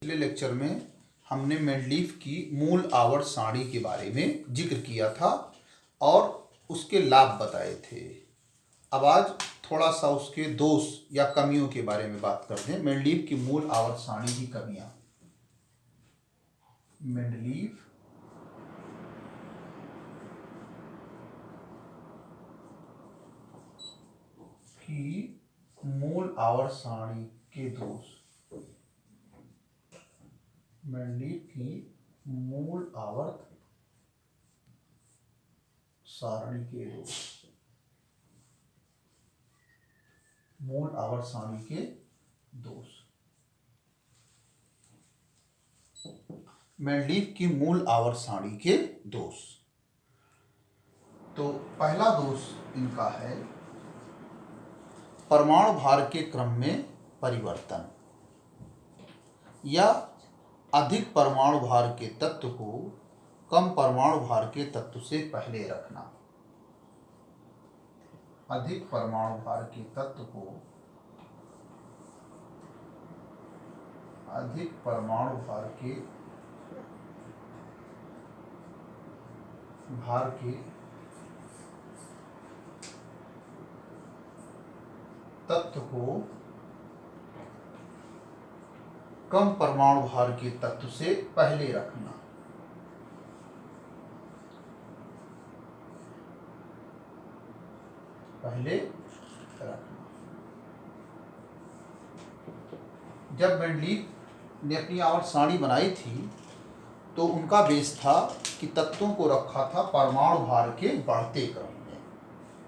पिछले लेक्चर में हमने मेंडलीफ की मूल आवर्त सारणी के बारे में जिक्र किया था और उसके लाभ बताए थे। अब आज थोड़ा सा उसके दोष या कमियों के बारे में बात करते हैं। मेंडलीफ की मूल आवर्त सारणी की कमियां। मेंडलीफ की मूल आवर्त सारणी के दोष। मेंडलीफ की मूल आवर्त सारणी के दोष। मूल आवर्त सारणी के दोष। मेंडलीफ की मूल आवर्त सारणी के दोष। तो पहला दोष इनका है परमाणु भार के क्रम में परिवर्तन या अधिक परमाणु भार के तत्व को कम परमाणु भार के तत्व से पहले रखना। अधिक परमाणु भार के तत्व को अधिक परमाणु भार के तत्व को कम परमाणु भार के तत्व से पहले रखना। जब मेंडलीफ ने अपनी आवर्त सारणी बनाई थी तो उनका बेस था कि तत्वों को रखा था परमाणु भार के बढ़ते क्रम में।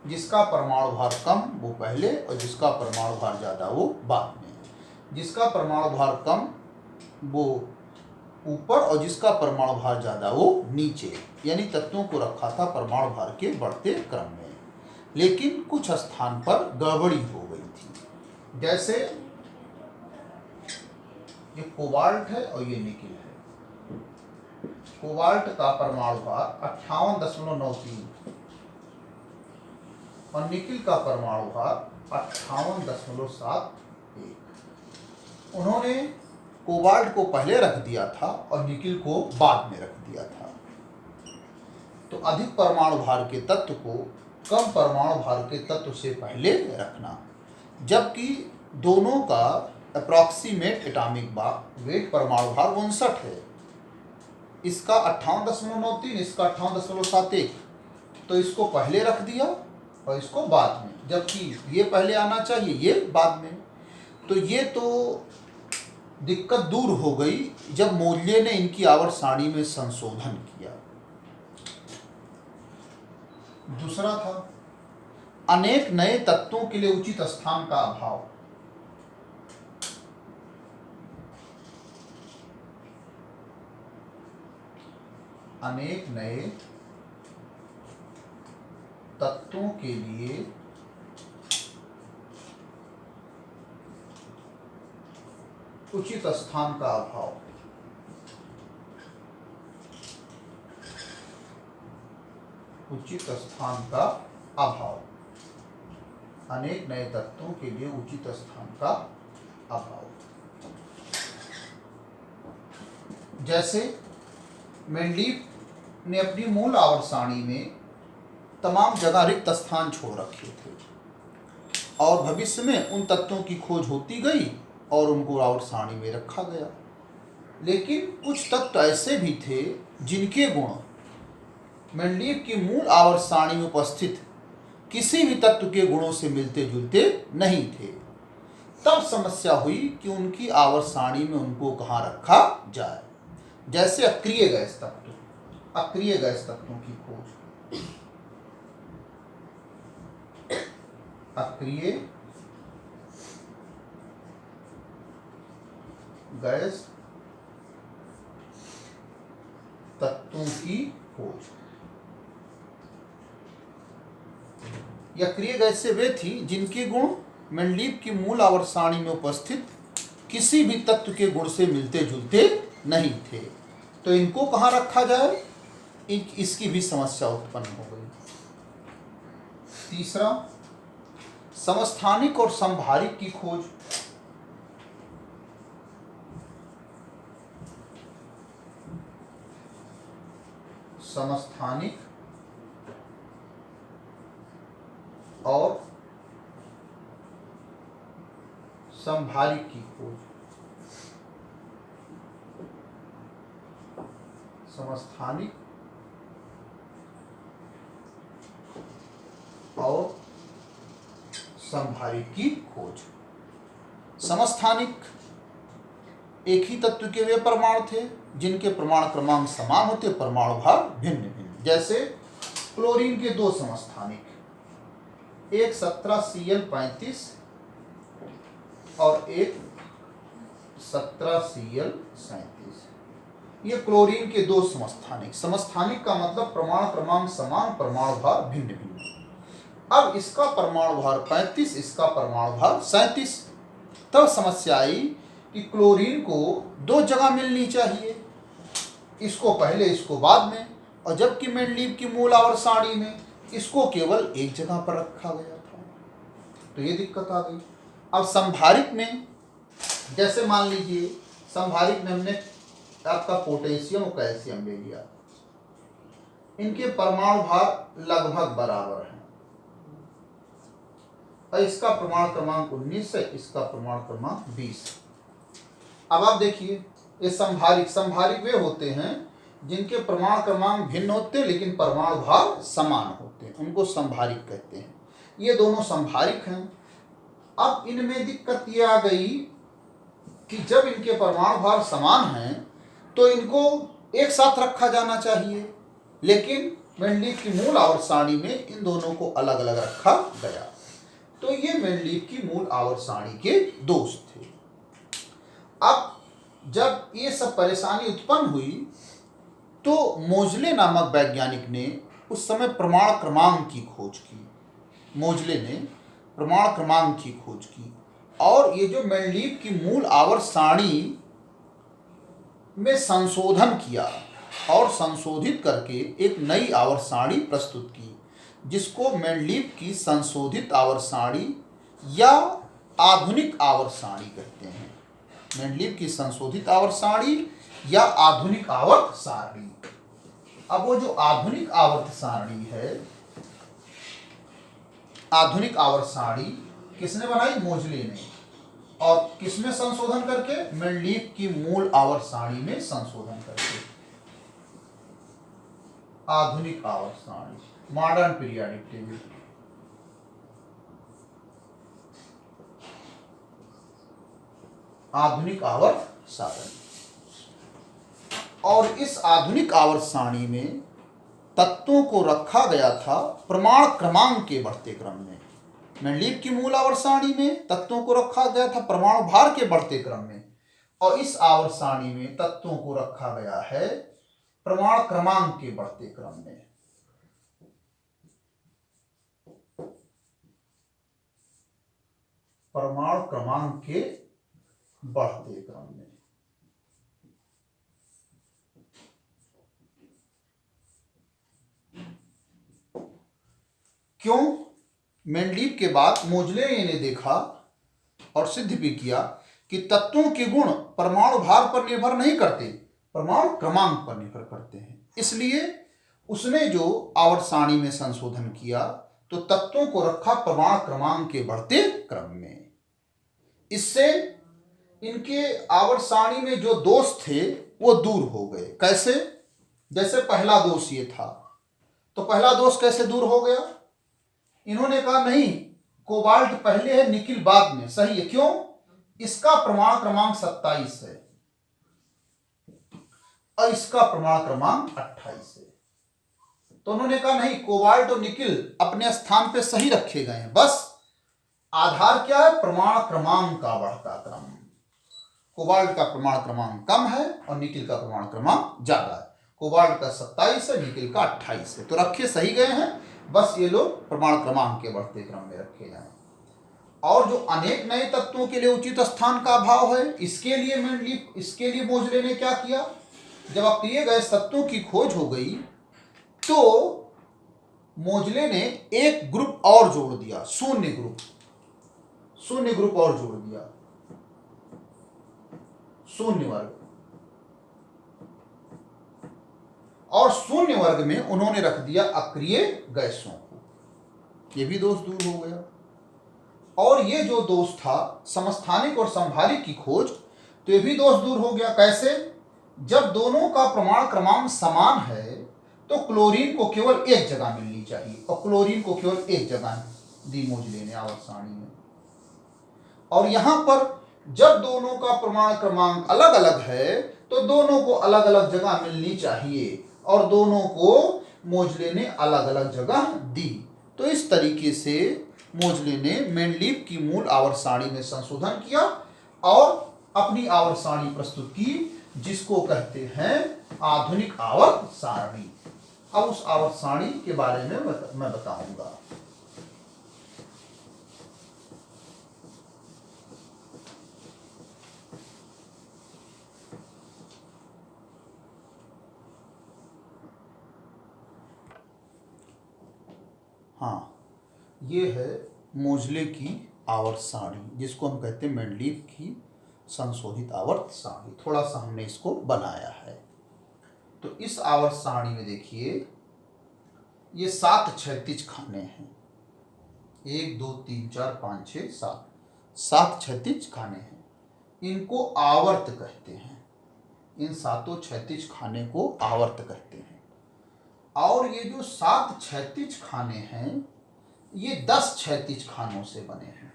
जिसका परमाणु भार कम वो पहले और जिसका परमाणु भार ज़्यादा वो बाद में। जिसका परमाणु भार कम वो ऊपर और जिसका परमाणु भार ज़्यादा वो नीचे, यानी तत्वों को रखा था परमाणु भार के बढ़ते क्रम में। लेकिन कुछ स्थान पर गड़बड़ी हो गई थी। जैसे ये कोबाल्ट है और ये निकिल है। कोबाल्ट का परमाणु भार 58.93 और निकिल का परमाणु भार 58.71। उन्होंने कोबाल्ट को पहले रख दिया था और निकिल को बाद में रख दिया था। तो अधिक परमाणु भार के तत्व को कम परमाणु भार के तत्व से पहले रखना, जबकि दोनों का अप्रॉक्सीमेट एटॉमिक वेट परमाणु भार 59 है। इसका 58.93, इसका 58.71। तो इसको पहले रख दिया और इसको बाद में, जबकि ये पहले आना चाहिए, ये बाद में। तो ये तो दिक्कत दूर हो गई जब मोल्ये ने इनकी आवर्त सारणी में संशोधन किया। दूसरा था अनेक नए तत्वों के लिए उचित स्थान का अभाव। अनेक नए तत्वों के लिए उचित स्थान का अभाव। उचित स्थान का अभाव। अनेक नए तत्वों के लिए उचित स्थान का अभाव। जैसे मेंडलीफ ने अपनी मूल आवर्त सारणी में तमाम जगह रिक्त स्थान छोड़ रखे थे और भविष्य में उन तत्वों की खोज होती गई और उनको आवर्त सारणी में रखा गया। लेकिन कुछ तत्व ऐसे भी थे जिनके गुण मेंडलीफ की मूल आवर्त सारणी में उपस्थित किसी भी तत्व के गुणों से मिलते जुलते नहीं थे। तब समस्या हुई कि उनकी आवर्त सारणी में उनको कहाँ रखा जाए। जैसे अक्रिय गैस तत्व। अक्रिय गैस तत्वों की खोज। अक्रिय गैस तत्वों की खोज। यह अक्रिय गैस से वे थी जिनके गुण मेंडलीफ की मूल आवर्त सारणी में उपस्थित किसी भी तत्व के गुण से मिलते जुलते नहीं थे। तो इनको कहाँ रखा जाए, इसकी भी समस्या उत्पन्न हो गई। तीसरा समस्थानिक और समभारिक की खोज। समस्थानिक और समभारिक की खोज। समस्थानिक और समभारिक की खोज। समस्थानिक एक ही तत्व के वे परमाणु थे जिनके परमाणु क्रमांक समान होते, परमाणु भार भिन्न भिन्न। जैसे क्लोरीन के दो समस्थानिक, एक 17Cl35 और एक 17Cl37। ये क्लोरीन के दो समस्थानिक। समस्थानिक का मतलब परमाणु क्रमांक समान, परमाणु भार भिन्न भिन्न। अब इसका परमाणु भार 35, इसका परमाणु भार 37। तब समस्या आई कि क्लोरीन को दो जगह मिलनी चाहिए, इसको पहले इसको बाद में, और जबकि मेंडलीव की मूल आवर्त सारणी में इसको केवल एक जगह पर रखा गया था, तो ये दिक्कत आ गई। अब संभारिक में, जैसे मान लीजिए संभारिक में हमने आपका पोटेशियम और कैल्शियम ले लिया, इनके परमाणु भार लगभग बराबर हैं, और इसका परमाणु क्रमांक 19 है, इसका परमाणु क्रमांक 20। अब आप देखिए ये संभारिक वे होते हैं जिनके परमाणु क्रमांक भिन्न होते हैं लेकिन परमाणु भार समान होते हैं, उनको संभारिक कहते हैं। ये दोनों संभारिक हैं। अब इनमें दिक्कत ये आ गई कि जब इनके परमाणु भार समान हैं तो इनको एक साथ रखा जाना चाहिए, लेकिन मेंडलीव की मूल आवर्त सारणी में इन दोनों को अलग अलग रखा गया। तो ये मेंडलीव की मूल आवर्त सारणी के दोष थे। अब जब ये सब परेशानी उत्पन्न हुई तो मोजले नामक वैज्ञानिक ने उस समय परमाणु क्रमांक की खोज की। मोजले ने परमाणु क्रमांक की खोज की और ये जो मेंडलीव की मूल आवर्त सारणी में संशोधन किया और संशोधित करके एक नई आवर्त सारणी प्रस्तुत की, जिसको मेंडलीव की संशोधित आवर्त सारणी या आधुनिक आवर्त सारणी कहते हैं। मेंडलीव की संशोधित आवर्त सारणी या आधुनिक आवर्त सारणी। अब वो जो आधुनिक आवर्त सारणी है, आधुनिक आवर्त सारणी किसने बनाई? मोजले ने। और किसमें संशोधन करके? मेंडलीव की मूल आवर्त सारणी में संशोधन करके। आधुनिक आवर्त सारणी, मॉडर्न पीरियोडिक टेबल। आधुनिक आवर्त सारणी। और इस आधुनिक आवर्त सारणी में तत्वों को रखा गया था परमाणु क्रमांक के बढ़ते क्रम में। मेंडलीव की मूल आवर्त सारणी में तत्वों को रखा गया था परमाणु भार के बढ़ते क्रम में, और इस आवर्त सारणी में तत्वों को रखा गया है परमाणु क्रमांक के बढ़ते क्रम में। परमाणु क्रमांक के बढ़ते क्रम में। क्यों? मेंडलीव के बाद मोजले ने देखा और सिद्ध भी किया कि तत्वों के गुण परमाणु भार पर निर्भर नहीं करते, परमाणु क्रमांक पर निर्भर करते हैं। इसलिए उसने जो आवर्त सारणी में संशोधन किया तो तत्वों को रखा परमाणु क्रमांक के बढ़ते क्रम में। इससे इनके आवर्त सारणी में जो दोष थे वो दूर हो गए। कैसे? जैसे पहला दोष ये था, तो पहला दोष कैसे दूर हो गया? इन्होंने कहा नहीं, कोबाल्ट पहले है, निकिल बाद में। सही है। क्यों? इसका परमाणु क्रमांक 27 है और इसका परमाणु क्रमांक 28 है। तो उन्होंने कहा नहीं, कोबाल्ट और निकिल अपने स्थान पे सही रखे गए हैं, बस आधार क्या है? परमाणु क्रमांक का बढ़ता क्रम। कोबाल्ट का परमाणु क्रमांक कम है और निकिल का परमाणु क्रमांक ज्यादा है। कोबाल्ट का 27 है, निकिल का 28 है, तो रखे सही गए हैं, बस ये लोग परमाणु क्रमांक के बढ़ते क्रम में रखे जाएं। और जो अनेक नए तत्वों के लिए उचित स्थान का अभाव है, इसके लिए मोजले ने क्या किया? जब अक्रिय गैस तत्वों की खोज हो गई तो मोजले ने एक ग्रुप और जोड़ दिया, शून्य ग्रुप और जोड़ दिया, शून्य वर्ग। और शून्य वर्ग में उन्होंने रख दिया अक्रिय गैसों को। ये भी दोष दूर हो गया। और ये जो दोष था समस्थानिक और संभारिक की खोज, तो ये भी दोष दूर हो गया। कैसे? जब दोनों का प्रमाण क्रमांक समान है तो क्लोरीन को केवल एक जगह मिलनी चाहिए, और क्लोरीन को केवल एक जगह दी मोजले ने आवर्त सारणी में। और यहां पर जब दोनों का प्रमाण क्रमांक अलग अलग है तो दोनों को अलग अलग जगह मिलनी चाहिए, और दोनों को मोजले ने अलग अलग जगह दी। तो इस तरीके से मोजले ने मेंडलीव की मूल आवर्त सारणी में संशोधन किया और अपनी आवर्त सारणी प्रस्तुत की, जिसको कहते हैं आधुनिक आवर्त सारणी। अब उस आवर्त सारणी के बारे में मैं बताऊंगा। हाँ, ये है मोजले की आवर्त सारणी, जिसको हम कहते हैं मेंडलीव की संशोधित आवर्त सारणी। थोड़ा सा हमने इसको बनाया है। तो इस आवर्त सारणी में देखिए, ये 7 क्षैतिज खाने हैं। 1 2 3 4 5 6 7, 7 क्षैतिज खाने हैं। इनको आवर्त कहते हैं। इन 7 क्षैतिज खाने को आवर्त कहते हैं। और ये जो 7 क्षैतिज खाने हैं, ये 10 क्षैतिज खानों से बने हैं।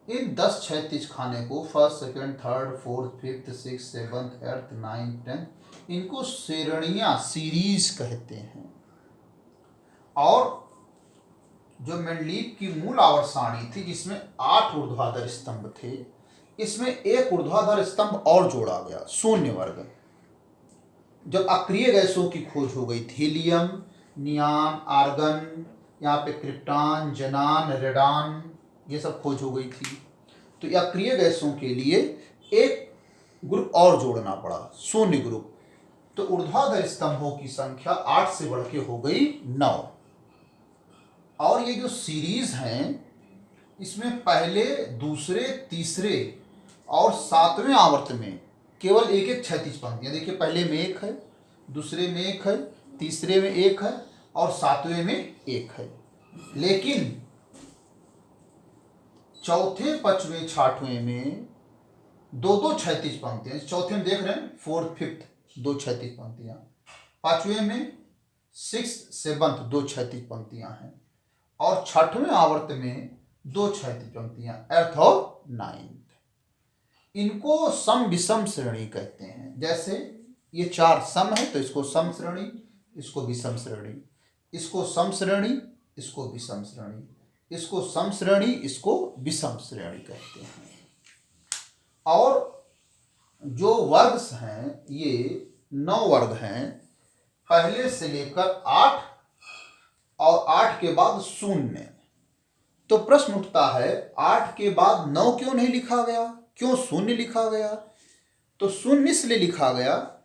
इन 10 क्षैतिज खाने को first, second, third, fourth, fifth, six, seventh, eighth, ninth, tenth, इनको श्रेणियां, सीरीज कहते हैं। और जो मेंडलीव की मूल आवर्त सारणी थी, जिसमें 8 ऊर्ध्वाधर स्तंभ थे, इसमें एक ऊर्ध्वाधर स्तंभ और जोड़ा गया, शून्य वर्ग। जब अक्रिय गैसों की खोज हो गई, हीलियम, नियान, आर्गन, यहाँ पे क्रिप्टॉन, जेनान, रेडान, ये सब खोज हो गई थी। तो ये अक्रिय गैसों के लिए एक ग्रुप और जोड़ना पड़ा, शून्य ग्रुप। तो ऊर्ध्वाधर स्तंभों की संख्या 8 से बढ़ के हो गई 9। और ये जो सीरीज हैं, इसमें पहले, दूसरे, तीसरे और 7वें आवर्त में केवल एक एक क्षैतिज पंक्तियां। देखिए, पहले में एक है, दूसरे में एक है, तीसरे में एक है और 7वें में एक है। लेकिन चौथे, 5वें, 6वें में दो दो क्षैतिज पंक्तियां। चौथे में देख रहे हैं, 4th, 5th 2 क्षैतिज पंक्तियां। 5वें में 6th, 7th 2 क्षैतिज पंक्तियां हैं। और 6वें आवर्त में 2 क्षैतिज पंक्तियां, 8th और 9th। इनको सम विषम श्रेणी कहते हैं। जैसे ये 4 सम है तो इसको सम श्रेणी, इसको विषम श्रेणी, इसको सम श्रेणी, इसको विषम श्रेणी, इसको सम श्रेणी, इसको विषम श्रेणी कहते हैं। और जो वर्ग हैं, ये 9 वर्ग हैं, पहले से लेकर 8 और 8 के बाद 0। तो प्रश्न उठता है, 8 के बाद 9 क्यों नहीं लिखा गया, क्यों 0 लिखा गया? तो 0 इसलिए लिखा गया,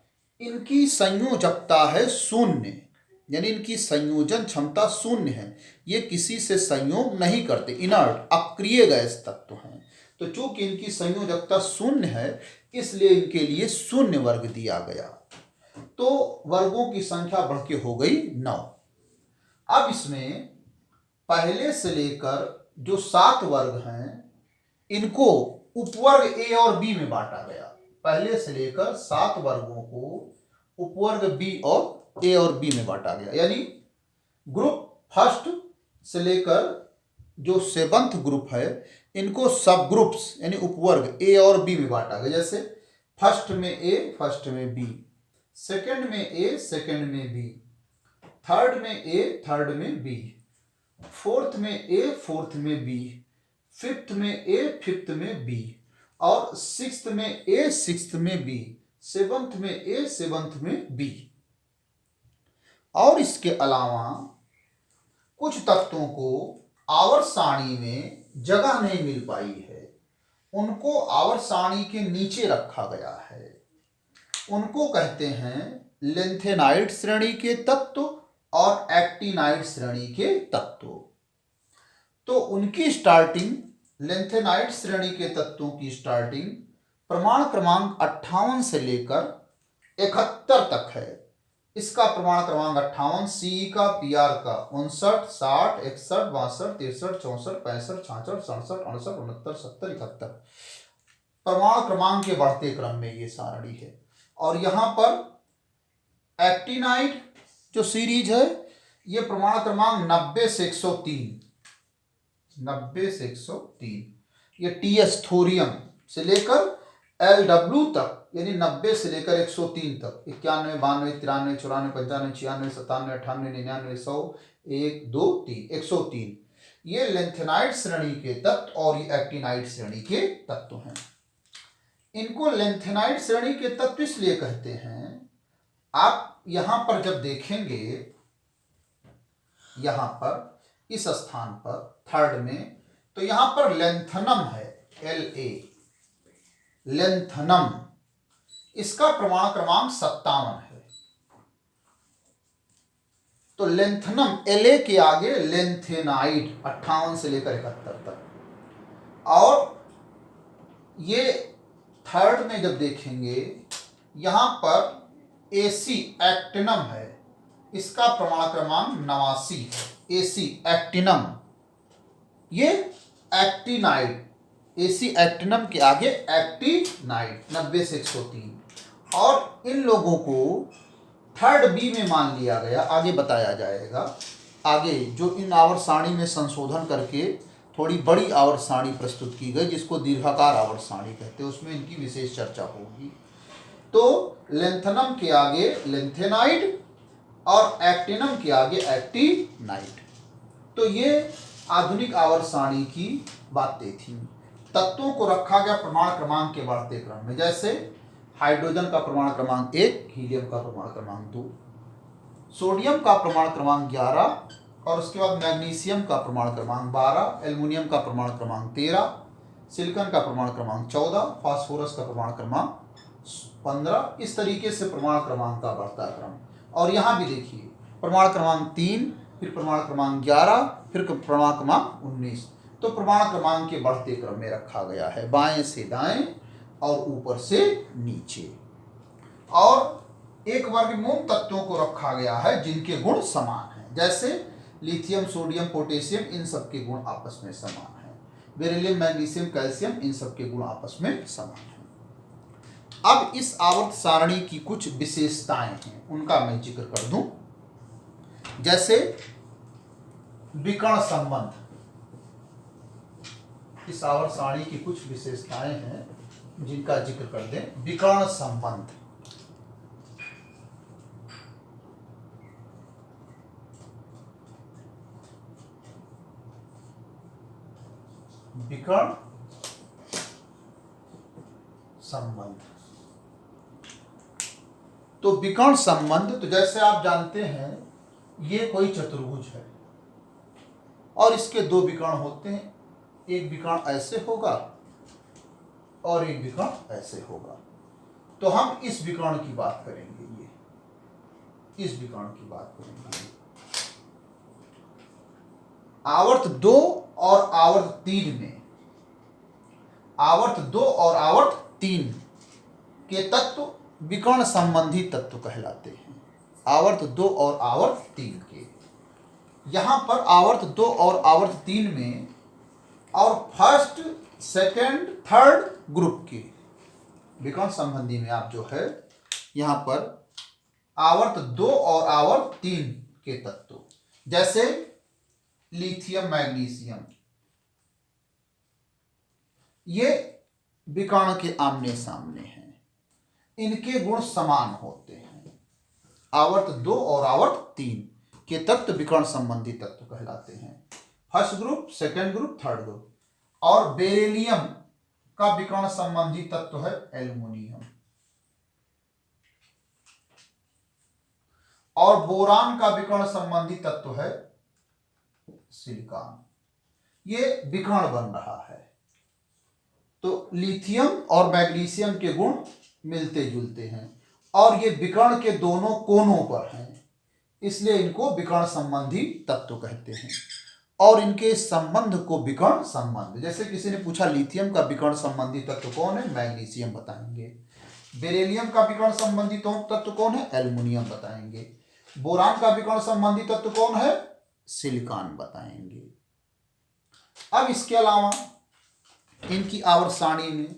इनकी संयोजकता है 0, यानी इनकी संयोजन क्षमता 0 है। ये किसी से संयोग नहीं करते, इनर्ट, अक्रिय गैस तत्व हैं। तो चूंकि इनकी संयोजकता 0 है, इसलिए इनके लिए 0 वर्ग दिया गया। तो वर्गों की संख्या बढ़ के हो गई 9। अब इसमें पहले से लेकर जो 7 वर्ग हैं, इनको उपवर्ग ए और बी में बांटा गया। पहले से लेकर 7 वर्गों को उपवर्ग बी और ए और बी में बांटा गया। यानी ग्रुप फर्स्ट से लेकर जो 7th ग्रुप है, इनको सब ग्रुप्स यानी उपवर्ग ए और बी में बांटा गया। जैसे फर्स्ट में ए, फर्स्ट में बी, सेकंड में ए, सेकंड में बी, थर्ड में ए, थर्ड में बी, फोर्थ में ए, फोर्थ में बी, फिफ्थ में ए, फिफ्थ में बी, और सिक्स्थ में ए, सिक्स्थ में बी, सेवंथ में ए, सेवंथ में बी। और इसके अलावा कुछ तत्वों को आवर्त सारणी में जगह नहीं मिल पाई है, उनको आवर्त सारणी के नीचे रखा गया है। उनको कहते हैं लेंथेनाइड श्रेणी के तत्व और एक्टिनाइड श्रेणी के तत्व। तो उनकी स्टार्टिंग, लेंथेनाइड श्रेणी के तत्वों की स्टार्टिंग प्रमाण क्रमांक 58 से लेकर 71 तक है। इसका प्रमाण क्रमांक 58, सी का, पीआर का 59, 60, 61, 62, 63, 64, 65, 66, 67, 68, 69, 70, 71 प्रमाण क्रमांक के बढ़ते क्रम में ये सारणी है। और यहां पर एक्टिनाइड जो सीरीज है ये प्रमाण क्रमांक 90 से 103, 90 से 103, ये टीएस थोरियम से लेकर LW तक, यानी 90 से लेकर 103 तक, 91, 92, 93, 94, 95, 96, 97, 98, 99, 100, 1, 2, 3, 103 ये लेंथेनाइड श्रेणी के तत्व और ये एक्टिनाइड श्रेणी के तत्व हैं। इनको लेंथेनाइड श्रेणी के तत्व इसलिए कहते हैं, आप यहां पर जब देखेंगे, यहां पर इस स्थान पर थर्ड में, तो यहां पर लेंथनम है, La लेंथनम, इसका प्रमाण क्रमांक 57 है। तो लेंथनम La के आगे लेंथेनाइड 58 से लेकर 71 तक। और ये थर्ड में जब देखेंगे यहां पर AC एक्टिनम है, इसका प्रमाण क्रमांक 89 है। AC एक्टिनम, ये एक्टिनाइड, AC एक्टिनम के आगे एक्टिनाइड 90 से 103। और इन लोगों को थर्ड बी में मान लिया गया, आगे बताया जाएगा। आगे जो इन आवर्त सारणी में संशोधन करके थोड़ी बड़ी आवर्त सारणी प्रस्तुत की गई जिसको दीर्घाकार आवर्त सारणी कहते हैं, उसमें इनकी विशेष चर्चा होगी। तो लेंथनम के आगे लेंथेनाइड और एक्टिनम के आगे एक्टिनाइड। तो ये आधुनिक आवर्त सारणी की बातें थी। तत्वों को रखा गया प्रमाण क्रमांक के बढ़ते क्रम में, जैसे हाइड्रोजन का प्रमाण क्रमांक 1, हीलियम का प्रमाण क्रमांक 2, सोडियम का प्रमाण क्रमांक 11, और उसके बाद मैग्नीशियम का प्रमाण क्रमांक 12, एल्युमिनियम का प्रमाण क्रमांक 13, सिलिकॉन का प्रमाण क्रमांक 14, फास्फोरस का प्रमाण क्रमांक 15। इस तरीके से प्रमाण क्रमांक का बढ़ता क्रम। और यहाँ भी देखिए प्रमाण क्रमांक 3, फिर प्रमाण क्रमांक 11, फिर प्रमाण क्रमांक 19। तो प्रमाण क्रमांक के बढ़ते क्रम में रखा गया है, बाएं से दाएं और ऊपर से नीचे। और एक वर्गमूल तत्वों को रखा गया है जिनके गुण समान हैं, जैसे लिथियम, सोडियम, पोटेशियम, इन सब के गुण आपस में समान हैं। बेरिलियम, मैग्नीशियम, कैल्शियम, इन सब के गुण आपस में समान हैं। अब इस आवर्त सारणी की कुछ विशेषताएं हैं, उनका मैं जिक्र कर दूं। जैसे विकर्ण संबंध, इस आवर्त सारणी की कुछ विशेषताएं हैं जिनका जिक्र कर दें। विकर्ण संबंध, विकर्ण संबंध। तो विकर्ण संबंध, तो जैसे आप जानते हैं ये कोई चतुर्भुज है और इसके दो विकर्ण होते हैं, एक विकर्ण ऐसे होगा और एक विकर्ण ऐसे होगा। तो हम इस विकर्ण की बात करेंगे, ये इस विकर्ण की बात करेंगे। आवर्त 2 और आवर्त 3 में, आवर्त 2 और आवर्त 3 के तत्व विकर्ण संबंधी तत्व कहलाते हैं। आवर्त 2 और आवर्त 3 के, यहां पर आवर्त 2 और आवर्त 3 में और फर्स्ट, सेकंड, थर्ड ग्रुप के विकर्ण संबंधी में आप जो है यहां पर आवर्त 2 और आवर्त 3 के तत्व, जैसे लिथियम, मैग्नीशियम, ये विकर्ण के आमने सामने हैं, इनके गुण समान होते हैं। आवर्त 2 और आवर्त 3 के तत्व विकर्ण संबंधी तत्व कहलाते हैं। First group, second group, third group. और बेरिलियम का विकर्ण संबंधी तत्व है एल्युमिनियम, और बोरान का विकर्ण संबंधी तत्व है सिलिकॉन। ये विकर्ण बन रहा है। तो लिथियम और मैग्नीशियम के गुण मिलते जुलते हैं और ये विकर्ण के दोनों कोनों पर हैं, इसलिए इनको विकर्ण संबंधी तत्व कहते हैं। और इनके संबंध को विकर्ण संबंध, जैसे किसी ने पूछा लिथियम का विकर्ण संबंधी तत्व कौन है, मैग्नीशियम बताएंगे। बेरिलियम का विकर्ण संबंधी तत्व कौन है? एल्युमिनियम बताएंगे। बोरान का विकर्ण संबंधी तत्व कौन है? सिलिकॉन बताएंगे। अब इसके अलावा इनकी आवर्त सारणी में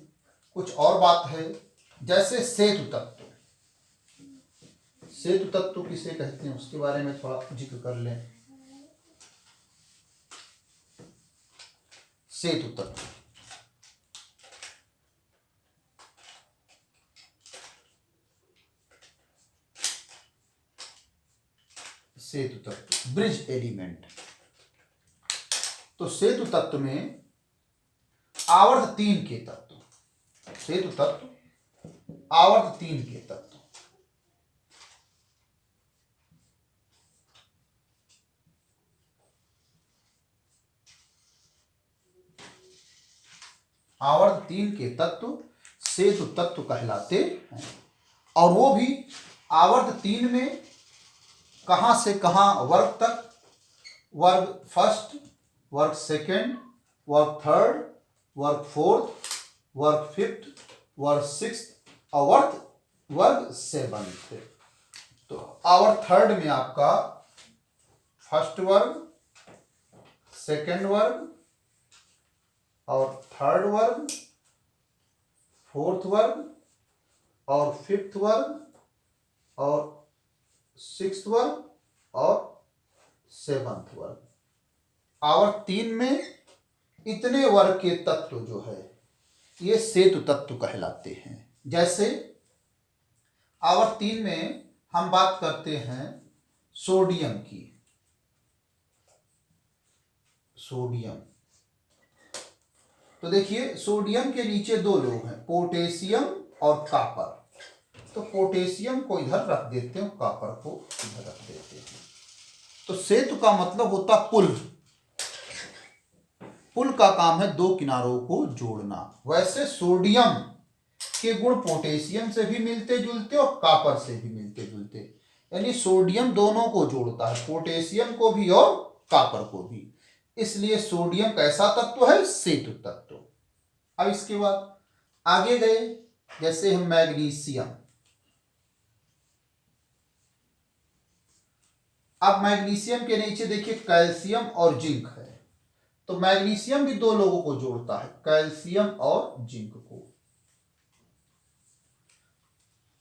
कुछ और बात है, जैसे सेतु तत्व। सेतु तत्व किसे कहते हैं उसके बारे में थोड़ा जिक्र कर लें। सेतु तत्व, सेतु तत्व, ब्रिज एलिमेंट। तो सेतु तत्व में आवर्त 3 के तत्व, सेतु तत्व आवर्त 3 के तत्व। आवर्त 3 के तत्व सेतु तत्व कहलाते हैं। और वो भी आवर्त 3 में कहां से कहां वर्ग तक? वर्ग फर्स्ट, वर्ग सेकेंड, वर्ग थर्ड, वर्ग फोर्थ, वर्ग फिफ्थ, वर्ग सिक्स्थ और वर्ग सेवंथ। तो आवर्त थर्ड में आपका फर्स्ट वर्ग, सेकेंड वर्ग और थर्ड वर्ग, फोर्थ वर्ग और फिफ्थ वर्ग और सिक्स्थ वर्ग और सेवंथ वर्ग। आवर्त 3 में इतने वर्ग के तत्व जो है ये सेतु तत्व कहलाते हैं। जैसे आवर्त 3 में हम बात करते हैं सोडियम की। सोडियम, तो देखिए सोडियम के नीचे 2 लोग हैं, पोटेशियम और कॉपर। तो पोटेशियम को इधर रख देते हैं, कॉपर को इधर रख देते हैं। तो सेतु का मतलब होता पुल। पुल का काम है 2 किनारों को जोड़ना। वैसे सोडियम के गुण पोटेशियम से भी मिलते जुलते और कॉपर से भी मिलते जुलते, यानी सोडियम दोनों को जोड़ता है, पोटेशियम को भी और कॉपर को भी। इसलिए सोडियम कैसा तत्व है? सेतु तत्व। अब इसके बाद आगे गए, जैसे हम मैग्नीशियम। अब मैग्नीशियम के नीचे देखिए कैल्शियम और जिंक है। तो मैग्नीशियम भी 2 लोगों को जोड़ता है, कैल्शियम और जिंक को।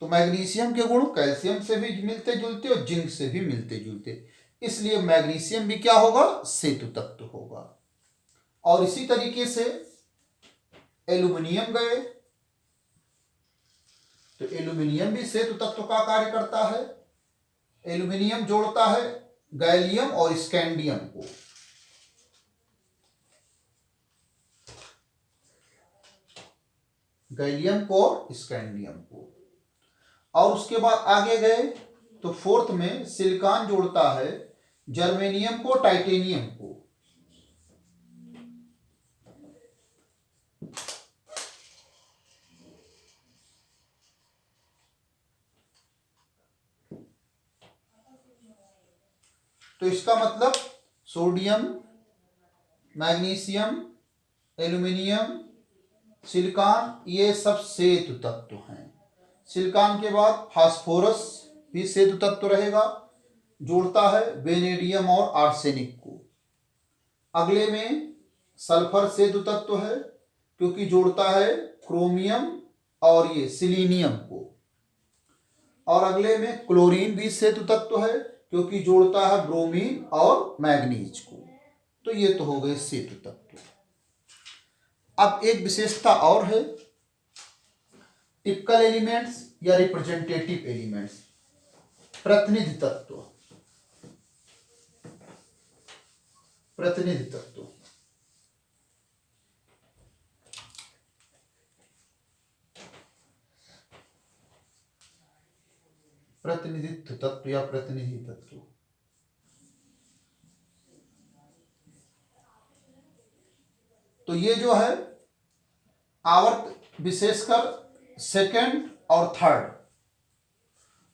तो मैग्नीशियम के गुण कैल्शियम से भी मिलते जुलते और जिंक से भी मिलते जुलते, इसलिए मैग्नीशियम भी क्या होगा? सेतु तत्व होगा। और इसी तरीके से एल्युमिनियम गए, तो एल्युमिनियम भी सेतु तत्व का कार्य करता है। एल्युमिनियम जोड़ता है गैलियम और स्कैंडियम को। गैलियम को और स्कैंडियम को। और उसके बाद आगे गए तो फोर्थ में सिलिकॉन जोड़ता है जर्मेनियम को, टाइटेनियम को। तो इसका मतलब सोडियम, मैग्नीशियम, एल्युमिनियम, सिलिकॉन, ये सब सेतु तत्व हैं। सिलिकॉन के बाद फास्फोरस भी सेतु तत्व रहेगा, जोड़ता है वेनेडियम और आर्सेनिक को। अगले में सल्फर सेतु तत्व है, क्योंकि जोड़ता है क्रोमियम और ये सिलीनियम को। और अगले में क्लोरीन भी सेतु तत्व है, क्योंकि जोड़ता है ब्रोमीन और मैग्नीज को। तो ये तो हो गए सेतु तत्व। अब एक विशेषता और है, टिपिकल एलिमेंट्स या रिप्रेजेंटेटिव एलिमेंट्स, प्रतिनिधि तत्व। प्रतिनिधि तत्व प्रतिनिधित्व तत्व या प्रतिनिधि तत्व। तो ये जो है आवर्त विशेषकर सेकंड और थर्ड,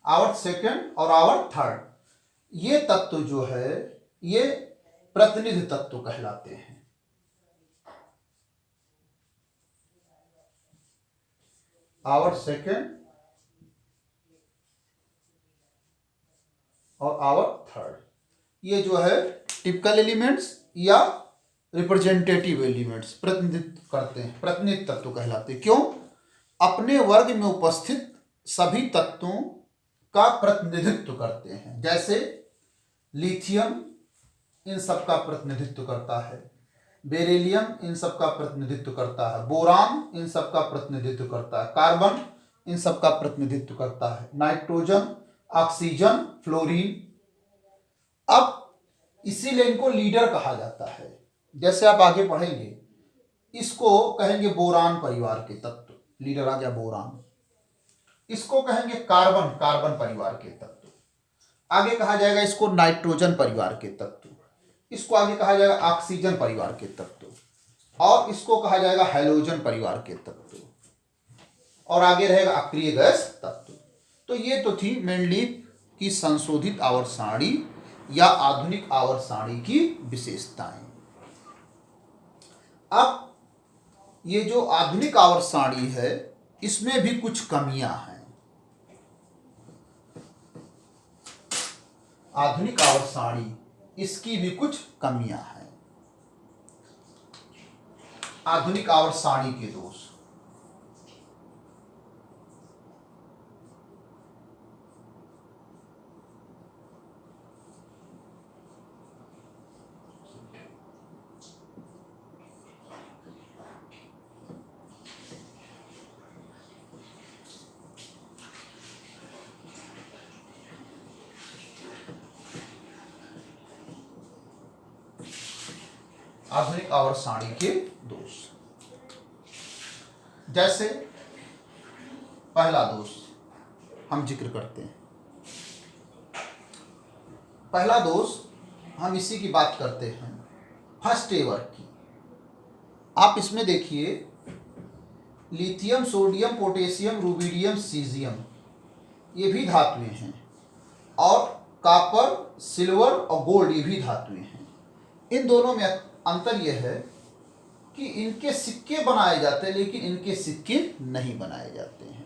आवर्त सेकंड और आवर्त थर्ड, ये तत्व जो है ये प्रतिनिधि तत्व कहलाते हैं। आवर्त सेकंड और आवर थर्ड। ये जो है टिपिकल एलिमेंट्स या रिप्रेजेंटेटिव एलिमेंट्स प्रतिनिधित्व करते हैं, प्रतिनिधि तत्व कहलाते हैं। क्यों? अपने वर्ग में उपस्थित सभी तत्वों का प्रतिनिधित्व करते हैं। जैसे लिथियम इन सब का प्रतिनिधित्व करता है, बेरिलियम इन सब का प्रतिनिधित्व करता है, बोरान इन सब का प्रतिनिधित्व करता है, कार्बन इन सब का प्रतिनिधित्व करता है, नाइट्रोजन, ऑक्सीजन, फ्लोरीन। अब इसीलिए इनको लीडर कहा जाता है। जैसे आप आगे पढ़ेंगे, इसको कहेंगे बोरान परिवार के तत्व, लीडर आ गया बोरान। इसको कहेंगे कार्बन, कार्बन परिवार के तत्व। आगे कहा जाएगा इसको नाइट्रोजन परिवार के तत्व, इसको आगे कहा जाएगा ऑक्सीजन परिवार के तत्व, और इसको कहा जाएगा हैलोजन परिवार के तत्व, और आगे रहेगा अक्रिय गैस तत्व। तो ये तो थी मेंडलीव की संशोधित आवर्त सारणी या आधुनिक आवर्त सारणी की विशेषताएं। अब ये जो आधुनिक आवर्त सारणी है इसमें भी कुछ कमियां हैं। आधुनिक आवर्त सारणी इसकी भी कुछ कमियां हैं। आधुनिक आवर्त सारणी के दोष। आधुनिक आवर्त सारणी के दोष। जैसे पहला दोष हम जिक्र करते हैं। पहला दोष हम इसी की बात करते हैं, फर्स्ट ए वर्ग की। आप इसमें देखिए, lithium, sodium, potassium, rubidium, caesium ये भी धातुएं हैं, और कॉपर, सिल्वर और गोल्ड ये भी धातुएं हैं। इन दोनों में अंतर यह है कि इनके सिक्के बनाए जाते हैं लेकिन इनके सिक्के नहीं बनाए जाते हैं।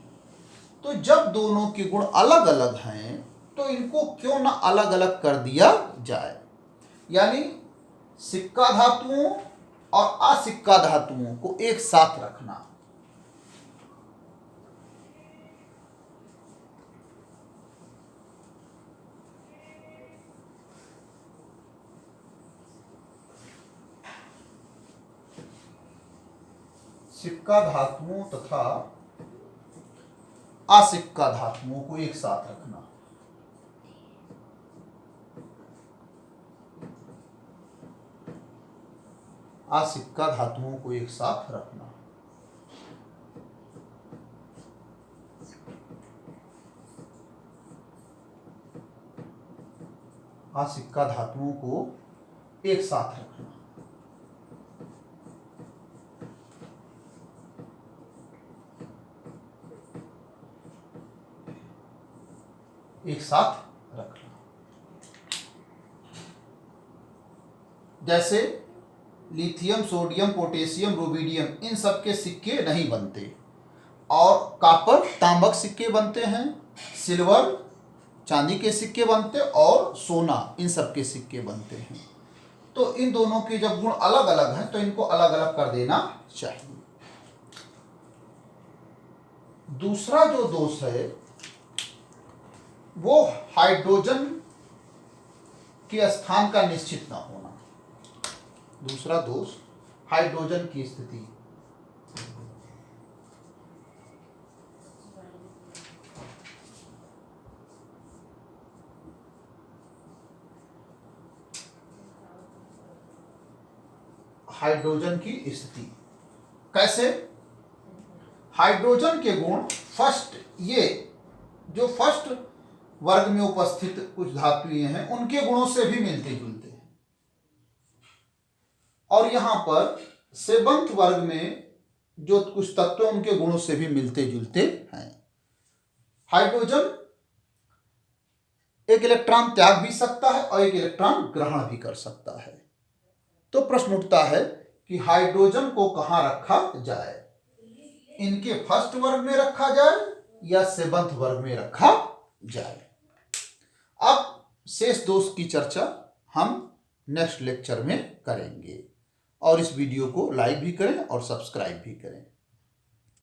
तो जब दोनों के गुण अलग अलग हैं तो इनको क्यों ना अलग अलग कर दिया जाए, यानी सिक्का धातुओं और असिक्का धातुओं को एक साथ रखना। सिक्का धातुओं तथा असिक्का धातुओं को एक साथ रखना। असिक्का धातुओं को एक साथ रखना। असिक्का धातुओं को एक साथ रखना। एक साथ रखना। जैसे लिथियम, सोडियम, पोटेशियम, रुबिडियम इन सब के सिक्के नहीं बनते, और कॉपर तांबक सिक्के बनते हैं, सिल्वर चांदी के सिक्के बनते, और सोना इन सब के सिक्के बनते हैं। तो इन दोनों के जब गुण अलग अलग हैं तो इनको अलग अलग कर देना चाहिए। दूसरा जो दोष है वो हाइड्रोजन के स्थान का निश्चित ना होना। दूसरा दोष हाइड्रोजन की स्थिति। हाइड्रोजन की स्थिति कैसे? हाइड्रोजन के गुण फर्स्ट, ये जो फर्स्ट वर्ग में उपस्थित कुछ धातुएं हैं उनके गुणों से भी मिलते जुलते हैं, और यहां पर सेवंथ वर्ग में जो कुछ तत्व उनके गुणों से भी मिलते जुलते हैं। हाइड्रोजन एक इलेक्ट्रॉन त्याग भी सकता है और एक इलेक्ट्रॉन ग्रहण भी कर सकता है। तो प्रश्न उठता है कि हाइड्रोजन को कहां रखा जाए, इनके फर्स्ट वर्ग में रखा जाए या सेवंथ वर्ग में रखा जाए। अब शेष दोष की चर्चा हम नेक्स्ट लेक्चर में करेंगे। और इस वीडियो को लाइक भी करें और सब्सक्राइब भी करें।